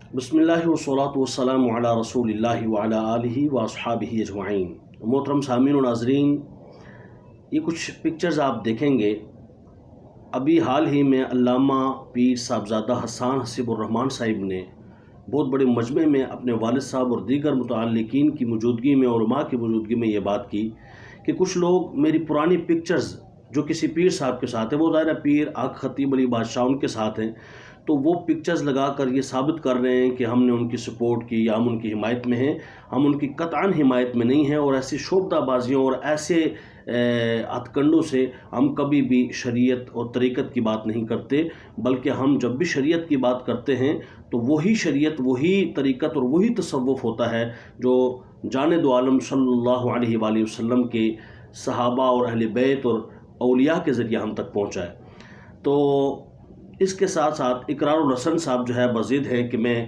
बिस्मिल्लाह वस्सलातु वस्सलामु अला रसूलिल्लाहि व अला आलिहि व अस्हाबिहि अजमाइन। मोहतरम सामीन और नाज़रीन, ये कुछ पिक्चर्स आप देखेंगे। अभी हाल ही में अल्लामा पीर साहबजादा हसन हसीबुर्रहमान साहिब ने बहुत बड़े मजमे में अपने वालिद साहब और दीगर मुतअल्लिकीन की मौजूदगी में और उलमा की मौजूदगी में ये बात की कि कुछ लोग मेरी पुरानी पिक्चर्स जो किसी पीर साहब के साथ है, वो ज़ाहिर है पीर आक खतीब अली बादशाह उनके साथ हैं, तो वो पिक्चर्स लगा कर ये साबित कर रहे हैं कि हमने उनकी सपोर्ट की या हम उनकी हिमायत में हैं। हम उनकी कतअन हिमायत में नहीं हैं और ऐसी शोबदाबाजियों और ऐसे हथकंडों से हम कभी भी शरीयत और तरीक़त की बात नहीं करते, बल्कि हम जब भी शरीयत की बात करते हैं तो वही शरीयत, वही तरीक़त और वही तसव्वुफ़ होता है जो जाने दो आलम सल्लल्लाहु अलैहि वसल्लम के सहाबा और अहले बैत और औलिया के ज़रिए हम तक पहुँचा है। तो इसके साथ साथ इकरारुल हसन साहब जो है बज़िद है कि मैं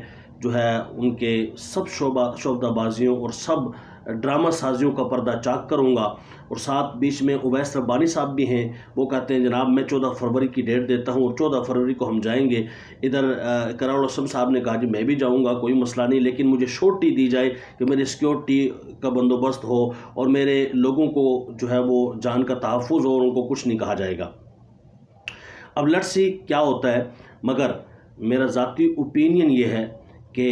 जो है उनके सब शोबदाबाजियों और सब ड्रामा साजियों का पर्दा चाक करूँगा। और साथ बीच में उवैस रब्बानी साहब भी हैं, वो कहते हैं जनाब मैं 14 फरवरी की डेट देता हूँ और 14 फरवरी को हम जाएंगे। इधर इकरारुल हसन साहब ने कहा जी मैं भी जाऊँगा, कोई मसला नहीं, लेकिन मुझे श्योरिटी दी जाए कि मेरी सिक्योरिटी का बंदोबस्त हो और मेरे लोगों को जो है वो जान का तहफ़्फ़ुज़ हो और उनको कुछ नहीं कहा जाएगा। अब लेट्स सी क्या होता है, मगर मेरा ज़ाती ओपिनियन ये है कि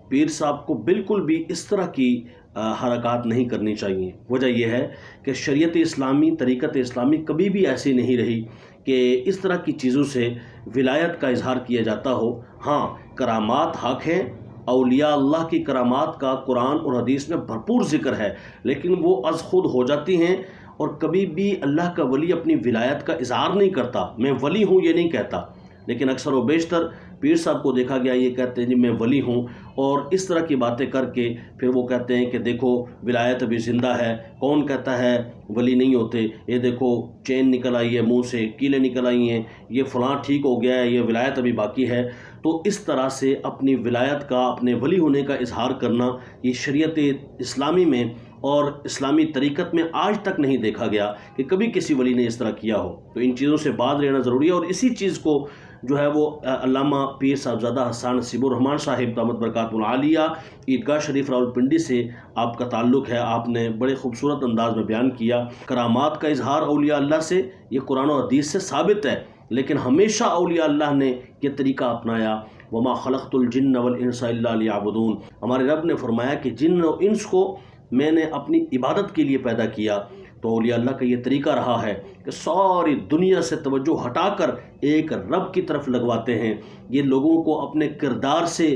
पीर साहब को बिल्कुल भी इस तरह की हरकत नहीं करनी चाहिए। वजह यह है कि शरीयत इस्लामी, तरीक़त इस्लामी कभी भी ऐसी नहीं रही कि इस तरह की चीज़ों से विलायत का इजहार किया जाता हो। हाँ, करामात हक़ हैं, औलिया अल्लाह की करामात का कुरान और हदीस में भरपूर ज़िक्र है, लेकिन वो अज़ खुद हो जाती हैं और कभी भी अल्लाह का वली अपनी विलायत का इजहार नहीं करता। मैं वली हूँ ये नहीं कहता, लेकिन अक्सर व बेशतर पीर साहब को देखा गया ये कहते हैं जी मैं वली हूँ, और इस तरह की बातें करके फिर वो कहते हैं कि देखो विलायत अभी ज़िंदा है। कौन कहता है वली नहीं होते? ये देखो चेन निकल आई है, मुंह से कीलें निकल आई हैं, ये फ़लाँ ठीक हो गया है, ये विलायत अभी बाकी है। तो इस तरह से अपनी विलायत का, अपने वली होने का इजहार करना, ये शरीयत इस्लामी में और इस्लामी तरीक़त में आज तक नहीं देखा गया कि कभी किसी वली ने इस तरह किया हो। तो इन चीज़ों से बाज रहना ज़रूरी है। और इसी चीज़ को जो है वो अल्लामा पीर साहबजादा हसन हसीबुर्रहमान साहिब दामत बरकातुहुल आलिया ईदगाह शरीफ रावलपिंडी से आपका ताल्लुक़ है। आपने बड़े खूबसूरत अंदाज में बयान किया करामात का इजहार औलिया अल्लाह से, ये कुरान और हदीस से साबित है, लेकिन हमेशा औलिया अल्लाह ने ये तरीक़ा अपनाया। वमा खलक़तुल जिन्न वल इंसा इल्ला लियअबुदून। हमारे रब ने फरमाया कि जिन्न और इंस को मैंने अपनी इबादत के लिए पैदा किया। तो औलिया अल्लाह का ये तरीक़ा रहा है कि सारी दुनिया से तवज्जो हटाकर एक रब की तरफ लगवाते हैं। ये लोगों को अपने किरदार से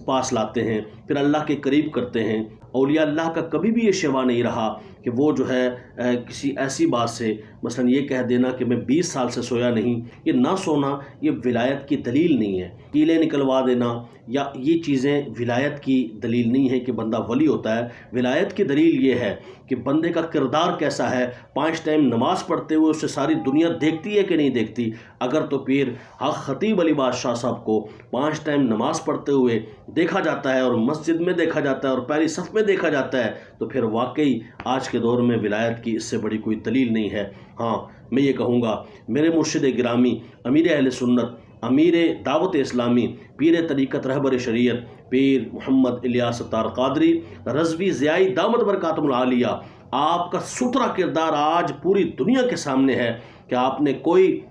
पास लाते हैं, फिर अल्लाह के करीब करते हैं। औलिया अल्लाह का कभी भी ये शिवा नहीं रहा कि वो जो है किसी ऐसी बात से, मसलन ये कह देना कि मैं 20 साल से सोया नहीं। ये ना सोना ये विलायत की दलील नहीं है। कीले निकलवा देना या ये चीज़ें विलायत की दलील नहीं है कि बंदा वली होता है। विलायत की दलील ये है कि बंदे का किरदार कैसा है। 5 टाइम नमाज़ पढ़ते हुए उसे सारी दुनिया देखती है कि नहीं देखती? अगर तो पीर आक खतीब अली बादशाह साहब को 5 टाइम नमाज़ पढ़ते हुए देखा जाता है और मस्जिद में देखा जाता है और पहली सफ़ में देखा जाता है, तो फिर वाकई आज के दौर में विलायत की इससे बड़ी कोई दलील नहीं है। हाँ, मैं ये कहूँगा मेरे मुर्शिद गिरामी, अमीर अहले सुन्नत, अमीर दावत इस्लामी, पीर तरीक़त रहबर शरीयत पीर मोहम्मद इलियास अत्तार क़ादरी रज़वी ज़ियाई दामत बरकातुहुल आलिया, आपका सुथरा किरदार आज पूरी दुनिया के सामने है कि आपने कोई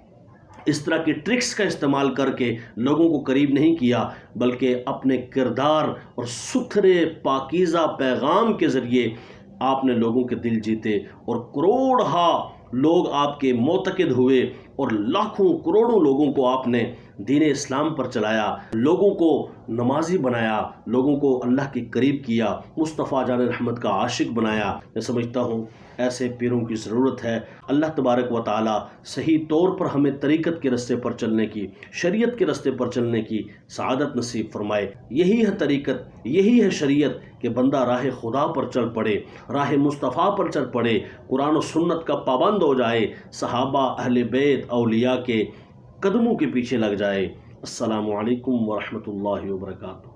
इस तरह की ट्रिक्स का इस्तेमाल करके लोगों को करीब नहीं किया, बल्कि अपने किरदार और सुथरे पाकीज़ा पैगाम के ज़रिए आपने लोगों के दिल जीते और करोड़हा लोग आपके मोतक़िद हुए और लाखों करोड़ों लोगों को आपने दीन इस्लाम पर चलाया, लोगों को नमाजी बनाया, लोगों को अल्लाह के करीब किया, मुस्तफ़ा जान रहमत का आशिक बनाया। मैं समझता हूँ ऐसे पीरों की ज़रूरत है। अल्लाह तबारक व तआला सही तौर पर हमें तरीक़त के रस्ते पर चलने की, शरीयत के रस्ते पर चलने की सआदत नसीब फरमाए। यही है तरीक़त, यही है शरीयत कि बंदा राह खुदा पर चल पड़े, राह मुस्तफ़ा पर चल पड़े, कुरान और सुन्नत का पाबंद हो जाए, सहाबा अहले बैत औलिया के कदमों के पीछे लग जाए। अस्सलामु अलैकुम व रहमतुल्लाहि व बरकातुहू।